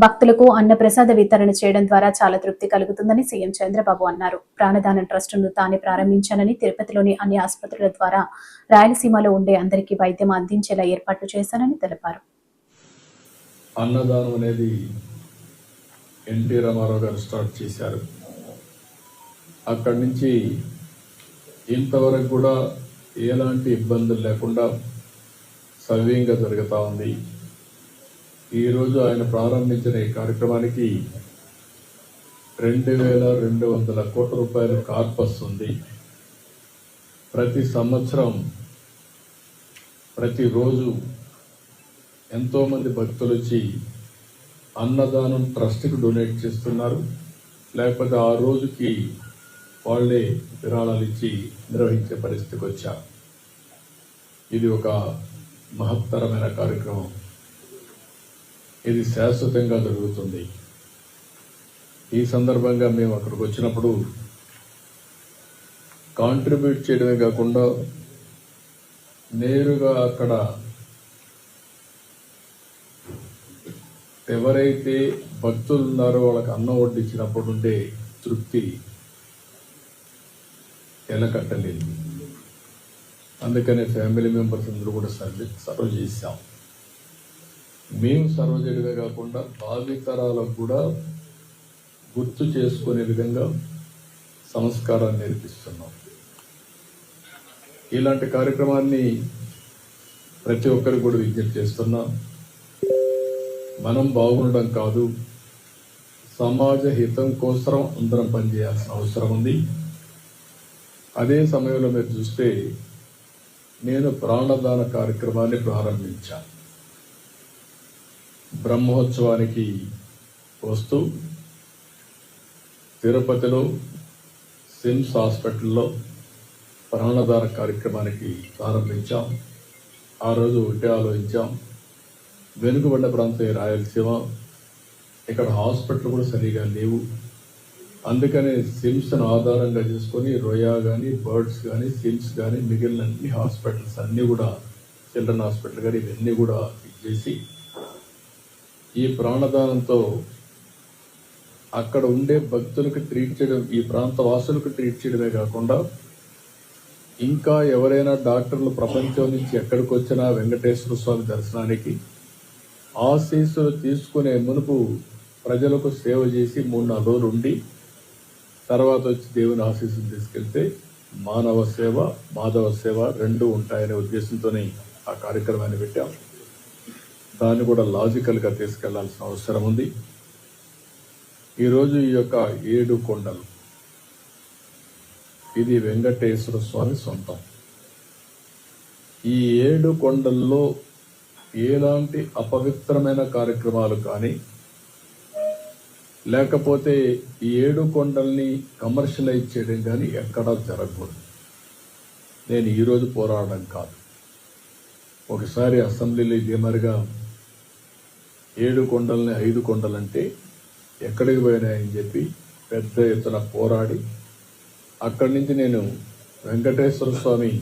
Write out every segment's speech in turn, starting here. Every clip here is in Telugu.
భక్తులకు అన్నప్రసాద వితరణ చేయడం ద్వారా చాలా తృప్తి కలుగుతుందని సీఎం చంద్రబాబు అన్నారు. ప్రాణదానం ట్రస్టును తానే ప్రారంభించానని, తిరుపతిలోని అన్ని ఆసుపత్రుల ద్వారా రాయలసీమలో ఉండే అందరికీ వైద్యం అందించేలా ఏర్పాట్లు చేశానని తెలిపారు. అన్నదానం అనేది ఎన్టీ రామారావు గారు స్టార్ట్ చేశారు. అక్కడి నుంచి ఇంతవరకు కూడా ఎలాంటి ఇబ్బందులు లేకుండా సవ్యంగా జరుగుతూ ఉంది. ఈరోజు ఆయన ప్రారంభించిన ఈ కార్యక్రమానికి 2,200 కోట్ల రూపాయల కార్పస్ ఉంది. ప్రతి సంవత్సరం ప్రతిరోజు ఎంతోమంది భక్తులు వచ్చి అన్నదానం ట్రస్ట్కి డొనేట్ చేస్తున్నారు. లేకపోతే ఆ రోజుకి వాళ్ళే విరాళాలు ఇచ్చి నిర్వహించే పరిస్థితికి వచ్చారు. ఇది ఒక మహత్తరమైన కార్యక్రమం. ఇది శాశ్వతంగా జరుగుతుంది. ఈ సందర్భంగా మేము అక్కడికి వచ్చినప్పుడు కాంట్రిబ్యూట్ చేయడమే కాకుండా నేరుగా అక్కడ ఎవరైతే భక్తులు ఉన్నారో వాళ్ళకి అన్నం వడ్డించినప్పుడు ఉండే తృప్తి ఎలకట్టలేదు. అందుకనే ఫ్యామిలీ మెంబర్స్ అందరూ కూడా సర్వ్ చేశాం. మేము సర్వ్ చేయడమే కాకుండా భావితరాలకు కూడా గుర్తు చేసుకునే విధంగా సంస్కారాన్ని నేర్పిస్తున్నాం. ఇలాంటి కార్యక్రమాన్ని ప్రతి ఒక్కరికి కూడా విజ్ఞప్తి చేస్తున్నాం. మనం బాగుండడం కాదు, సమాజ హితం కోసం అందరం పనిచేయాల్సిన అవసరం ఉంది. అదే సమయంలో మీరు చూస్తే నేను ప్రాణదాన కార్యక్రమాన్ని ప్రారంభించాను. బ్రహ్మోత్సవానికి వస్తూ తిరుపతిలో సిమ్స్ హాస్పిటల్లో ప్రాణదాన కార్యక్రమానికి ప్రారంభించాం. ఆ రోజు ఒకటే ఆలోచించాం, వెనుకబడిన ప్రాంతం రాయలసీమ, ఇక్కడ హాస్పిటల్ కూడా సరిగా లేవు. అందుకనే సిమ్స్ను ఆధారంగా చేసుకొని రొయా కానీ, బర్డ్స్ కానీ, సిమ్స్ కానీ, మిగిలిన అన్ని హాస్పిటల్స్ అన్నీ కూడా, చిల్డ్రన్ హాస్పిటల్ కానీ ఇవన్నీ కూడా ఇచ్చేసి ఈ ప్రాణదానంతో అక్కడ ఉండే భక్తులకు ట్రీట్ చేయడం, ఈ ప్రాంత వాసులకు ట్రీట్ చేయడమే కాకుండా ఇంకా ఎవరైనా డాక్టర్లు ప్రపంచం నుంచి ఎక్కడికి వచ్చినా వెంకటేశ్వర స్వామి దర్శనానికి ఆశీస్సులు తీసుకునే మునుపు ప్రజలకు సేవ చేసి 3-4 రోజులు ఉండి తర్వాత వచ్చి దేవుని ఆశీస్సులు తీసుకెళ్తే మానవ సేవ, మాధవ సేవ రెండూ ఉంటాయనే ఉద్దేశంతోనే ఆ కార్యక్రమాన్ని పెట్టాం. దాన్ని కూడా లాజికల్గా తీసుకెళ్లాల్సిన అవసరం ఉంది. ఈరోజు ఈ యొక్క 7 కొండలు, ఇది వెంకటేశ్వర స్వామి సొంతం. ఈ 7 కొండల్లో ఎలాంటి అపవిత్రమైన కార్యక్రమాలు కానీ, లేకపోతే ఈ 7 కొండల్ని కమర్షియలైజ్ చేయడం కానీ ఎక్కడా జరగకూడదు. నేను ఈరోజు పోరాడడం కాదు. ఒకసారి అసెంబ్లీలో ఇదే మరిగా 7 కొండల్ని 5 కొండలంటే ఎక్కడికి పోయినాయని చెప్పి పెద్ద ఎత్తున పోరాడి అక్కడి నుంచి నేను వెంకటేశ్వర స్వామి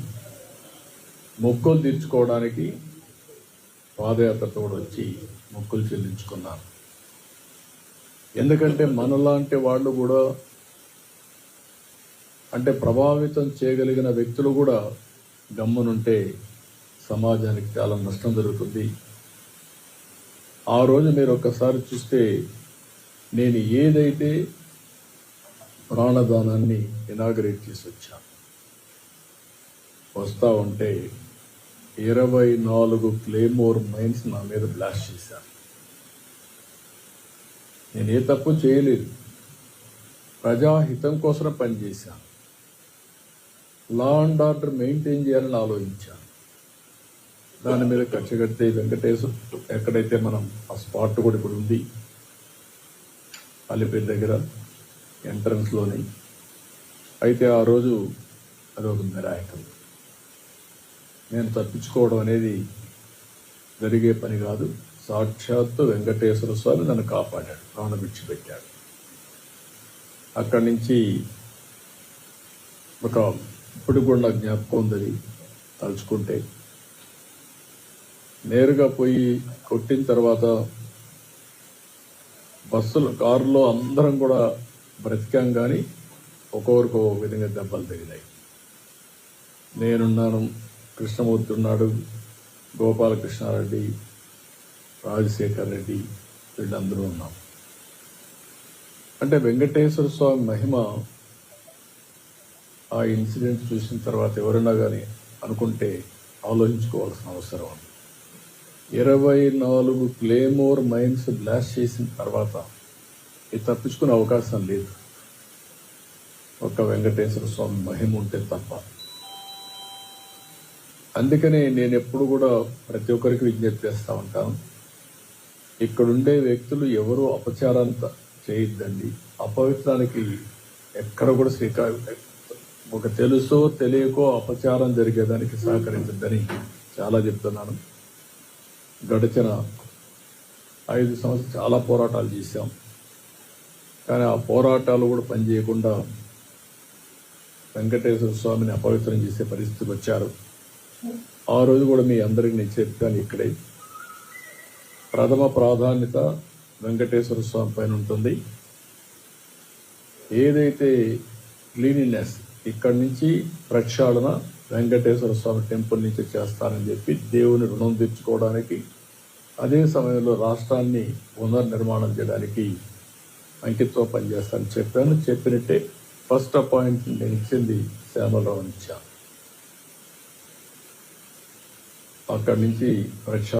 మొక్కులు తీర్చుకోవడానికి పాదయాత్రతో వచ్చి మొక్కులు చెల్లించుకున్నాను. ఎందుకంటే మనలాంటి వాళ్ళు కూడా, అంటే ప్రభావితం చేయగలిగిన వ్యక్తులు కూడా గమ్మునుంటే సమాజానికి చాలా నష్టం జరుగుతుంది. ఆ రోజు మీరు ఒక్కసారి చూస్తే నేను ఏదైతే ప్రాణదానాన్ని ఇనాగరేట్ చేసి వచ్చాను, వస్తా ఉంటే 24 క్లేమోర్ మైన్స్ నా మీద బ్లాస్ట్ చేశాను. నేను ఏ తప్పు చేయలేదు, ప్రజాహితం కోసం పనిచేశాను, లా అండ్ ఆర్డర్ మెయింటైన్ చేయాలని ఆలోచించాను. దాని మీద కక్ష కడితే వెంకటేశ్వర ఎక్కడైతే మనం ఆ స్పాట్ కూడా ఇప్పుడు ఉంది, అలిపేరు దగ్గర ఎంట్రన్స్లోని. అయితే ఆ రోజు అదొక మిరాకిల్. నేను తప్పించుకోవడం అనేది జరిగే పని కాదు. సాక్షాత్తు వెంకటేశ్వర స్వామి నన్ను కాపాడాడు, ప్రాణం విడిచిపెట్టాడు. అక్కడి నుంచి ఒక ఇప్పుడు కూడా నాకు జ్ఞాపకం ఉంది, తలుచుకుంటే నేరుగా పోయి కొట్టిన తర్వాత బస్సులు కారులో అందరం కూడా బ్రతికాం, కానీ ఒక్కొక్కరికి ఒక విధంగా దెబ్బలు తగిలాయి. నేనున్నాను, కృష్ణమూర్తి ఉన్నాడు, గోపాలకృష్ణారెడ్డి, రాజశేఖర్ రెడ్డి, వీళ్ళందరూ ఉన్నాం. అంటే వెంకటేశ్వర స్వామి మహిమ ఆ ఇన్సిడెంట్ చూసిన తర్వాత ఎవరైనా కానీ అనుకుంటే ఆలోచించుకోవాల్సిన అవసరం ఉంది. 24 క్లేమోర్ మైన్స్ బ్లాస్ట్ చేసిన తర్వాత ఇది తప్పించుకునే అవకాశం లేదు, ఒక్క వెంకటేశ్వర స్వామి మహిమ ఉంటే తప్ప. అందుకనే నేను ఎప్పుడు కూడా ప్రతి ఒక్కరికి విజ్ఞప్తి చేస్తూ ఉంటాను, ఇక్కడుండే వ్యక్తులు ఎవరు అపచారాంత చేయొద్దండి. అపవిత్రానికి ఎక్కడ కూడా ఒక తెలుసో తెలియకో అపచారం జరిగేదానికి సహకరించద్దని చాలా చెప్తున్నాను. గడిచిన 5 సంవత్సరాలు చాలా పోరాటాలు చేశాం, కానీ ఆ పోరాటాలు కూడా పనిచేయకుండా వెంకటేశ్వర స్వామిని అపవిత్రం చేసే పరిస్థితికి వచ్చారు. ఆ రోజు కూడా మీ అందరికీ నేను చెప్పాను, ఇక్కడే ప్రథమ ప్రాధాన్యత వెంకటేశ్వర స్వామి పైన ఉంటుంది. ఏదైతే క్లీనినెస్ ఇక్కడి నుంచి ప్రక్షాళన వెంకటేశ్వర స్వామి టెంపుల్ నుంచి చేస్తానని చెప్పి దేవుని రుణం తెచ్చుకోవడానికి, అదే సమయంలో రాష్ట్రాన్ని పునర్నిర్మాణం చేయడానికి అంకితో పనిచేస్తానని చెప్పాను. చెప్పినట్టే ఫస్ట్ అపాయింట్మెంట్ నేను ఇచ్చింది శ్యామలరావు ఇచ్చాను. అక్కడి నుంచి